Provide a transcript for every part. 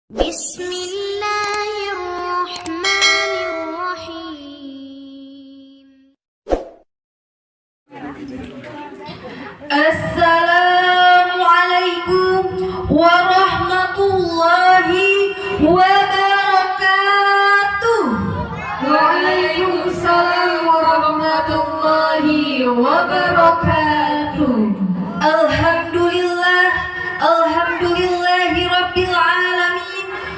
Bismillahirrahmanirrahim. Assalamualaikum warahmatullahi wabarakatuh. Waalaikumsalam warahmatullahi wabarakatuh. Alhamdulillahi rabbil alamin.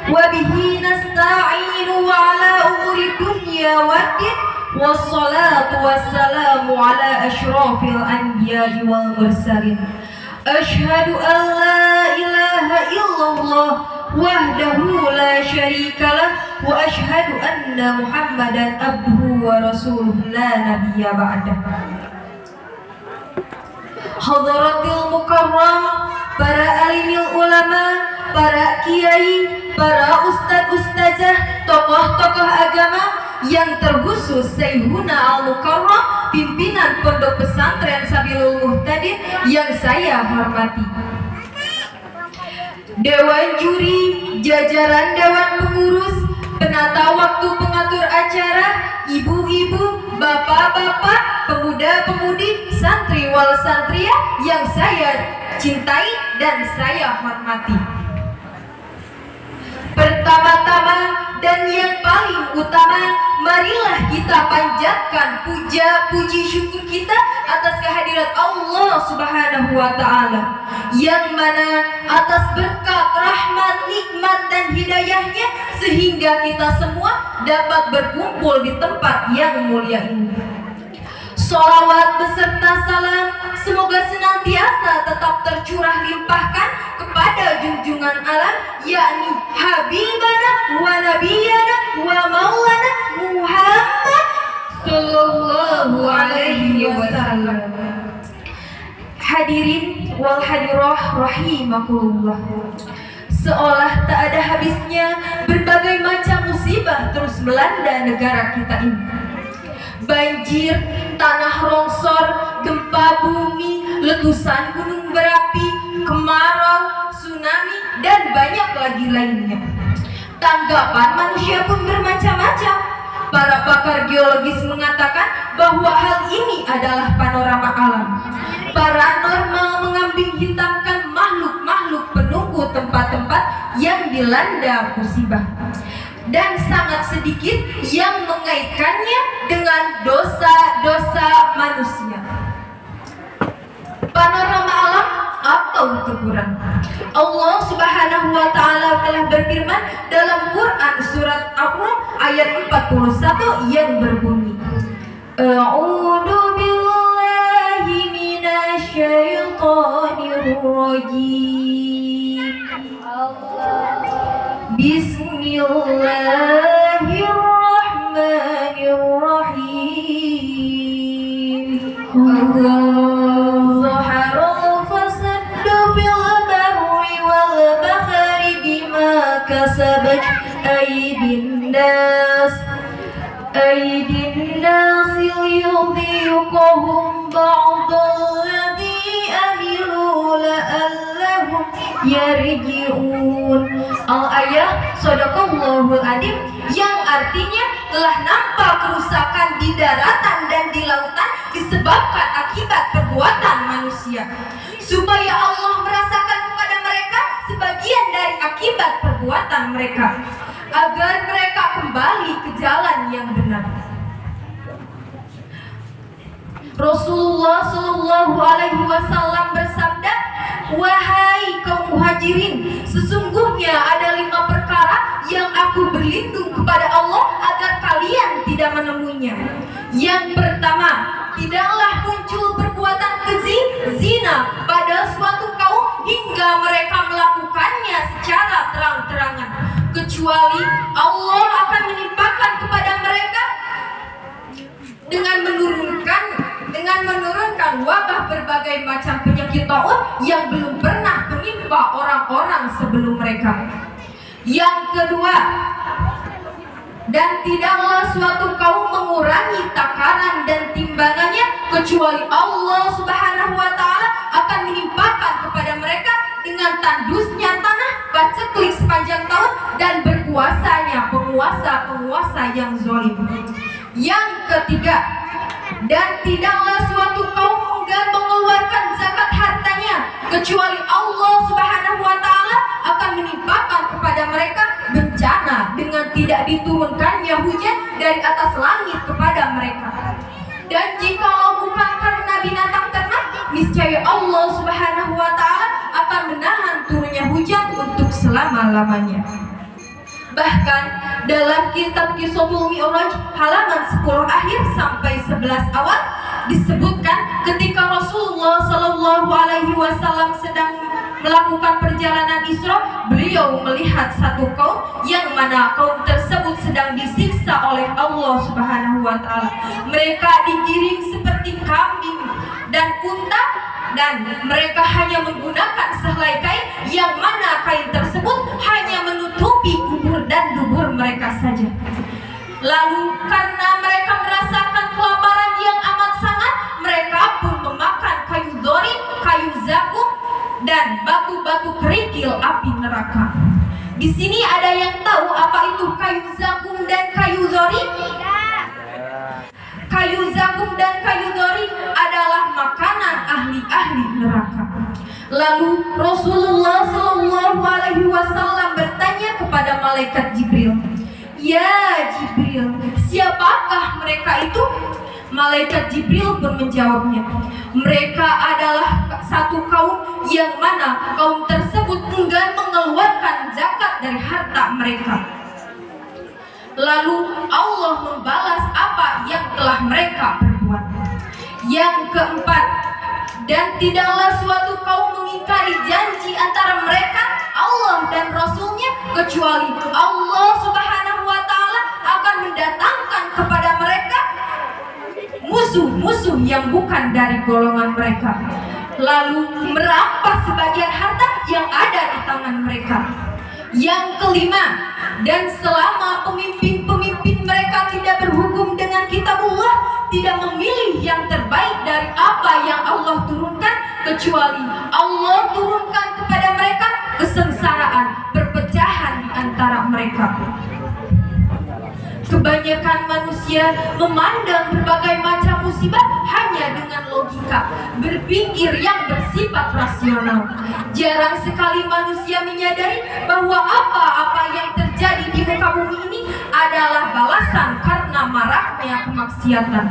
Wabihi nasta'inu ala umuri dunya waddin. Wassalatu wassalamu ala ashrafil anbiya'i wal mursalin. Ashhadu an la ilaha illallah wahdahu la syarikalah wa ashhadu anna Muhammadan abduhu wa rasuluh la nabiyya ba'dah. Hadratil mukarram, para alimil ulama, para kiai, para ustadz-ustazah, tokoh-tokoh agama yang terkhusus Syekhuna Al-Mukarram, pimpinan Pondok Pesantren Sabilul Muhtadin yang saya hormati. Dewan juri, jajaran dewan pengurus, penata waktu pengatur acara, ibu-ibu, bapak-bapak, pemuda-pemudi, santri wal santriah yang saya cintai dan saya hormati. Pertama-tama dan yang paling utama, marilah kita panjatkan puja puji syukur kita atas kehadirat Allah Subhanahu wa taala, yang mana atas berkat rahmat, nikmat dan hidayahnya sehingga kita semua dapat berkumpul di tempat yang mulia ini. Sholawat beserta salam semoga senantiasa tetap tercurah limpahkan kepada junjungan alam, yakni Habibana wa Nabiyana wa Maulana Muhammad sallallahu alaihi wasallam. Hadirin wal hadirah rahimakumullah. Seolah tak ada habisnya berbagai macam musibah terus melanda negara kita ini. Banjir, tanah longsor, gempa bumi, letusan gunung berapi, kemarau, tsunami, dan banyak lagi lainnya. Tanggapan manusia pun bermacam-macam. Para pakar geologis mengatakan bahwa hal ini adalah panorama alam. Paranormal mengambing hitamkan makhluk-makhluk penunggu tempat-tempat yang dilanda musibah. Dan sangat sedikit yang mengaitkannya dengan dosa-dosa manusia. Panorama alam atau teguran. Allah Subhanahu wa taala telah berfirman dalam Quran surat Ar-Rum ayat 41 yang berbunyi, A'udzu billahi minasyaitonir rajim. Bismillahirrahmanirrahim. Zaharal fasadu fil barri wal bahri bima kasabat aydin nas liyudhiqahum ba'dalladhi amilu la'allahum yarji'un. Al-ayah Shadaqallahul Adzim, yang artinya telah nampak kerusakan di daratan dan di lautan disebabkan akibat perbuatan manusia, supaya Allah merasakan kepada mereka sebagian dari akibat perbuatan mereka, agar mereka kembali ke jalan yang benar. Rasulullah Shallallahu Alaihi Wasallam bersabda, wahai kaum muhajirin, sesungguhnya ada 5 perkara yang aku berlindung kepada Allah agar kalian tidak menemuinya. Yang pertama, tidaklah muncul perbuatan keji, zina pada suatu kaum hingga mereka melakukannya secara terang-terangan, kecuali Allah akan menimpakan kepada mereka dengan menurunkan wabah berbagai macam penyakit taun yang belum pernah menimpa orang-orang sebelum mereka. Yang kedua, dan tidaklah suatu kaum mengurangi takaran dan timbangannya kecuali Allah Subhanahu wa taala akan menimpakan kepada mereka dengan tandusnya tanah paceklik sepanjang tahun penguasa-penguasa yang zalim. Yang ketiga, dan tidaklah suatu kaum enggan mengeluarkan zakat hartanya kecuali Allah Subhanahu wa taala akan menimpakan kepada mereka bencana dengan tidak diturunkannya hujan dari atas langit kepada mereka. Dan jikalau bukan karena binatang ternak, niscaya Allah Subhanahu wa taala akan menahan turunnya hujan untuk selama-lamanya. Bahkan dalam kitab Qisasul Mi'raj halaman 10 akhir sampai 11 awal disebutkan ketika Rasulullah Shallallahu Alaihi Wasallam sedang melakukan perjalanan Isra, beliau melihat satu kaum yang mana kaum tersebut sedang disiksa oleh Allah Subhanahu wa taala. Mereka digiring seperti kambing dan unta, dan mereka hanya menggunakan sehelai kain yang mana kain tersebut hanya menutupi kubur dan dubur mereka saja. Lalu karena mereka merasakan kelaparan yang amat sangat, mereka pun memakan kayu dori, kayu zakum, dan batu-batu kerikil api neraka. Di sini ada yang tahu apa itu kayu zakum dan kayu dori? Kayu zakum dan kayu dori adalah makanan ahli-ahli neraka. Lalu Rasulullah Shallallahu Alaihi Wasallam bertanya kepada malaikat Jibril, "Ya Jibril, siapakah mereka itu?" Malaikat Jibril pun menjawabnya, "Mereka adalah satu kaum yang mana kaum tersebut enggan mengeluarkan zakat dari harta mereka. Lalu Allah membalas apa yang telah mereka perbuat." Yang keempat, dan tidaklah suatu kaum mengingkari janji antara mereka, Allah dan Rasulnya, kecuali Allah Subhanahu wa taala akan mendatangkan kepada mereka musuh-musuh yang bukan dari golongan mereka, lalu merampas sebagian harta yang ada di tangan mereka. Yang kelima, dan selama pemimpin-pemimpin mereka tidak berhukum dengan kitabullah, tidak memilih yang terbaik dari apa yang Allah turunkan, kecuali Allah turunkan kepada mereka kesengsaraan, perpecahan di antara mereka. Kebanyakan manusia memandang berbagai macam musibah hanya dengan logika, berpikir yang bersifat rasional. Jarang sekali manusia menyadari bahwa apa-apa yang terjadi di muka bumi ini adalah balasan karena maraknya kemaksiatan.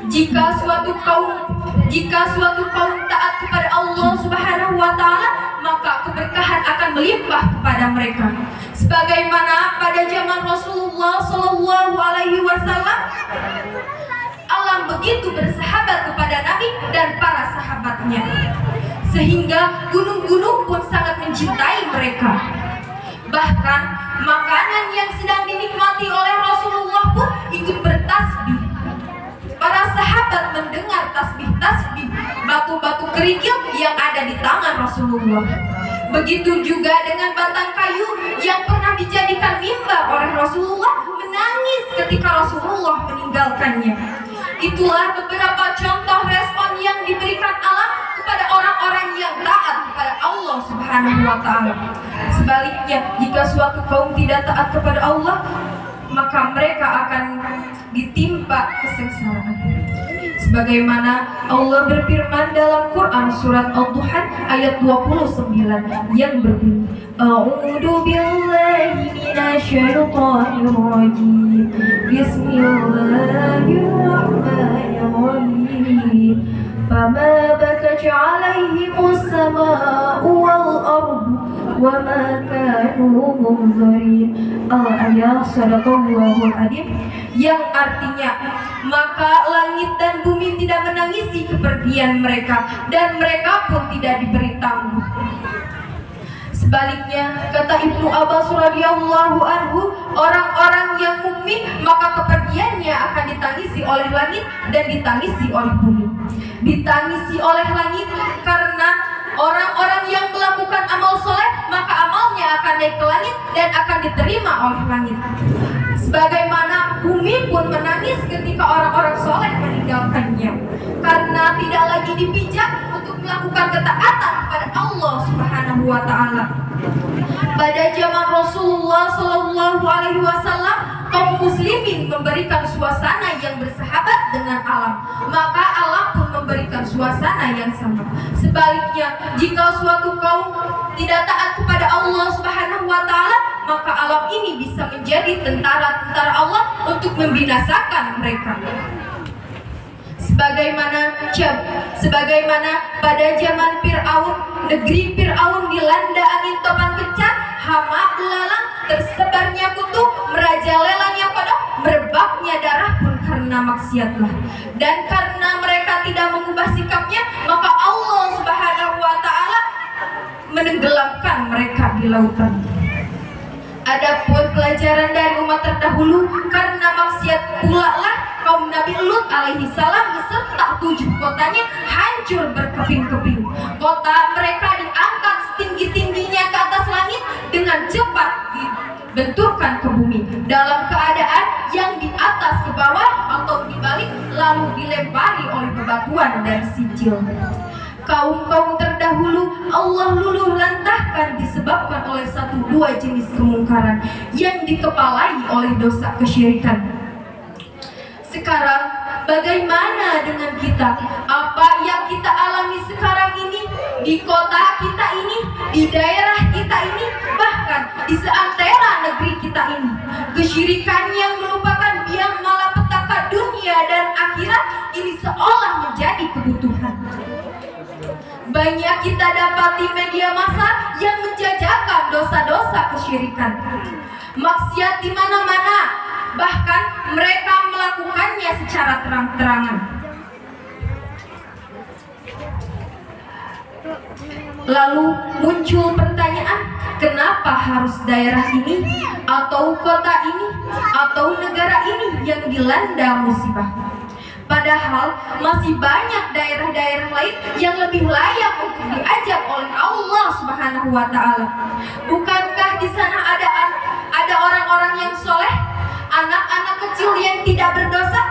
Jika suatu kaum taat kepada Allah Subhanahu wa taala, maka keberkahan akan melimpah kepada mereka. Sebagaimana pada zaman Rasulullah Shallallahu Alaihi Wasallam, alam begitu bersahabat kepada Nabi dan para sahabatnya, sehingga gunung-gunung pun sangat mencintai mereka. Bahkan makanan yang sedang dinikmati oleh Rasulullah pun ikut bertasbih. Para sahabat mendengar tasbih-tasbih batu-batu kerikil yang ada di tangan Rasulullah. Begitu juga dengan batang kayu yang pernah dijadikan mimbar oleh Rasulullah, menangis ketika Rasulullah meninggalkannya. Itulah beberapa contoh respon yang diberikan alam kepada orang-orang yang taat kepada Allah Subhanahu wa taala. Sebaliknya, jika suatu kaum tidak taat kepada Allah, maka mereka akan ditimpa kesengsaraan. Sebagaimana Allah berfirman dalam Quran surat Al-Duhan ayat 29 yang berbunyi, A'udzu billahi minasyaitonir rajim. Bismillahirrahmanirrahim. Fama bakat 'alaihimus samaa'u wal ardu wa ma kanu munzirin. Al-ayat sadaqallahul adzim, yang artinya, maka langit dan bumi tidak menangisi kepergian mereka, dan mereka pun tidak diberi tangguh. Sebaliknya, kata Ibnu Abbas radhiyallahu anhu, orang-orang yang mukmin maka kepergiannya akan ditangisi oleh langit dan ditangisi oleh bumi. Ditangisi oleh langit karena orang-orang yang melakukan amal soleh, maka amalnya akan naik ke langit dan akan diterima oleh langit. Sebagaimana bumi pun menangis ketika orang-orang soleh meninggalkannya, karena tidak lagi dipijak untuk melakukan ketaatan kepada Allah Subhanahu wa taala. Pada Pada zaman Rasulullah Shallallahu Alaihi Wasallam, kaum muslimin memberikan suasana yang bersahabat dengan alam, maka alam pun memberikan suasana yang sama. Sebaliknya, jika suatu kaum tidak taat kepada Allah Subhanahu wa taala, maka alam ini bisa menjadi tentara-tentara Allah untuk membinasakan mereka. Sebagaimana pada zaman Fir'aun, negeri Fir'aun dilanda angin topan kencang, hama belalang, tersebarnya kutu, merajalelanya kodok, merebaknya darah pun karena maksiatlah. Dan karena mereka tidak mengubah sikapnya, maka Allah Subhanahu wa taala menenggelamkan mereka di lautan. Adapun pelajaran dari umat terdahulu, karena maksiat pula lah kaum Nabi Lut alaihi salam beserta 7 kotanya hancur berkeping-keping. Kota mereka diangkat setinggi-tingginya ke atas langit dengan cepat dibenturkan ke bumi dalam keadaan yang di atas ke bawah atau dibalik, lalu dilempari oleh bebatuan dan sijil. Kaum-kaum terdahulu Allah luluh lantahkan disebabkan oleh 1-2 jenis kemungkaran yang dikepalai oleh dosa kesyirikan. Sekarang bagaimana dengan kita? Apa yang kita alami sekarang ini di kota kita ini, di daerah kita ini, bahkan di seantero negeri kita ini? Kesyirikan yang merupakan biang malapetaka dunia dan akhirat ini seolah menjadi kebutuhan. Banyak kita dapati media massa yang menjajakan dosa-dosa kesyirikan. Maksiat di mana-mana, bahkan mereka melakukannya secara terang-terangan. Lalu muncul pertanyaan, kenapa harus daerah ini, atau kota ini, atau negara ini yang dilanda musibah? Padahal masih banyak daerah-daerah lain yang lebih layak untuk diajak oleh Allah Subhanahu wa taala. Bukankah di sana ada orang-orang yang soleh, anak-anak kecil yang tidak berdosa?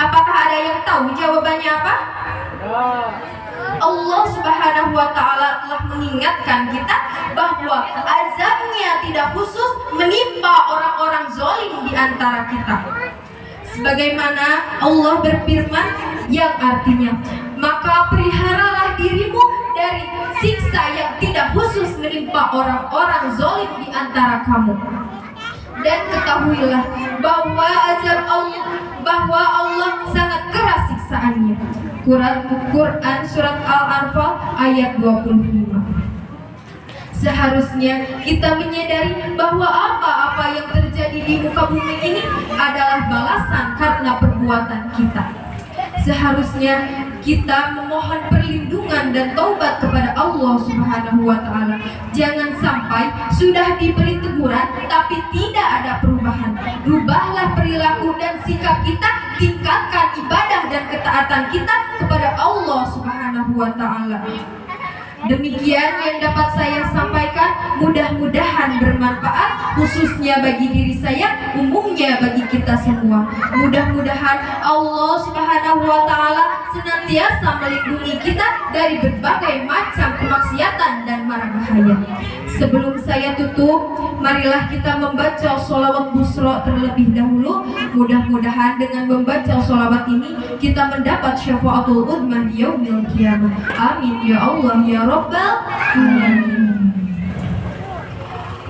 Apakah ada yang tahu jawabannya apa? Allah Subhanahu wa taala telah mengingatkan kita bahwa azabnya tidak khusus menimpa orang-orang zalim di antara kita. Sebagaimana Allah berfirman yang artinya, maka peliharalah dirimu dari siksa yang tidak khusus menimpa orang-orang zalim di antara kamu. Dan ketahuilah bahwa Allah sangat keras siksaannya. Quran surat Al-Anfal ayat 25. Seharusnya kita menyadari bahwa apa-apa yang terjadi di muka bumi ini adalah balasan karena perbuatan kita. Seharusnya kita memohon perlindungan dan taubat kepada Allah Subhanahu wa taala. Jangan sampai sudah diberi teguran tapi tidak ada perubahan. Rubahlah perilaku dan sikap kita, tingkatkan ibadah dan ketaatan kita kepada Allah Subhanahu wa taala. Demikian yang dapat saya sampaikan, mudah-mudahan bermanfaat khususnya bagi diri saya, umumnya bagi kita semua. Mudah-mudahan Allah Subhanahu wa taala senantiasa melindungi kita dari berbagai macam kemaksiatan dan mara bahaya. Sebelum saya tutup, marilah kita membaca sholawat busra terlebih dahulu. Mudah-mudahan dengan membaca sholawat ini kita mendapat syafaatul udmah di yaumil qiyamah. Amin ya Allah ya Rabbal alamin.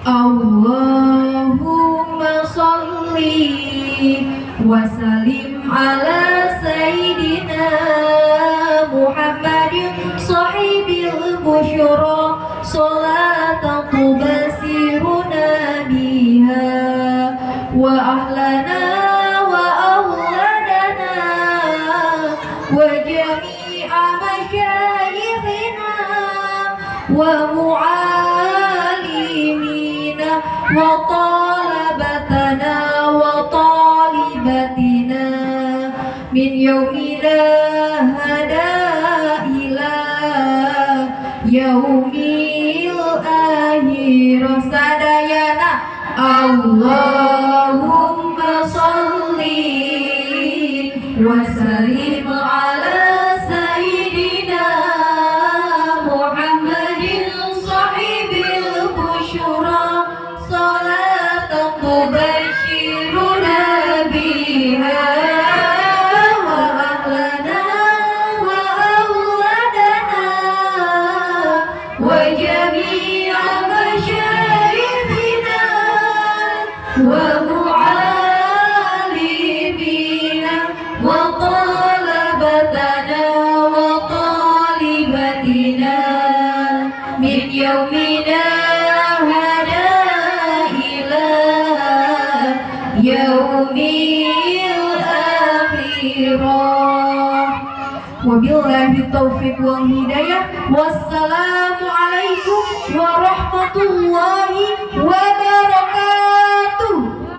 Allahumma sholli wa sallim ala sayyidina Muhammadin sahibil busyra salatan tubasiruna biha wa ahlana wa awladana wa jami'a masyayikhina wa mu'alimina wa talabatana wa talibatina min yaumina hada ila yaumil akhir sadayana. Allahumma salli wa sallim ala sayyidina Muhammadin sahibil ومعلمينا وطلبتنا وطالبتنا من يومنا هذا إلى يوم الآخرة. Wabillahi taufiq wal hidayah. Wassalamualaikum warahmatullahi wabarakatuh.